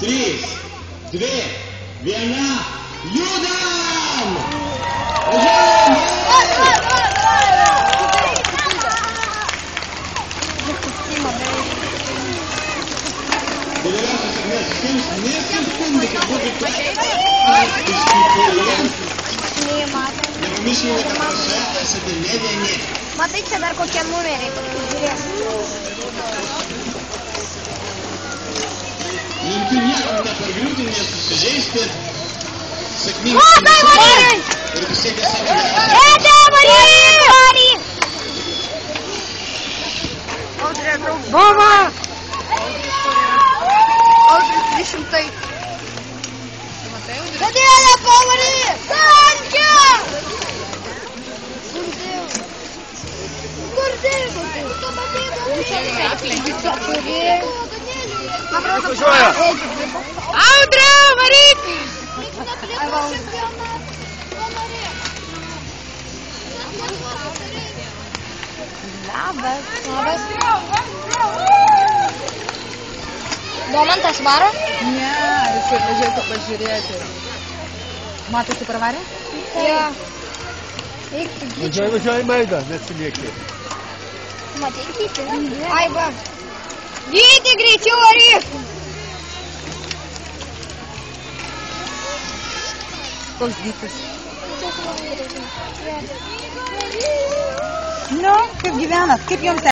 3, 2, 1, judam! Važiuojam! Dalyviausios sėkmės visiems, nesiskundykit, būkit nepamirškite, kad namuose esate ne vieni. Matai, čia dar kokie numeriai, pasižiūrėk. Linkiu niekam nepargriūti, nesusižeisti, sėkmingai ir pasiekti savo geriausią. Audrė, draugas. Vova! Audrė 300. Gadėlė, pavarį! Tankė! Kur dėjau? Važiuoja! Audra, varyk! Labas. Domantas varo? Ne, jisai važiuoja pažiūrėti. Matosi pravarė? Jo. Važiuoji Maidą, nesilieki. Matei gyti? Ai, va. Gyti, greičiau varyk! Koks gytis? Nu, kaip gyvenat? Kaip jums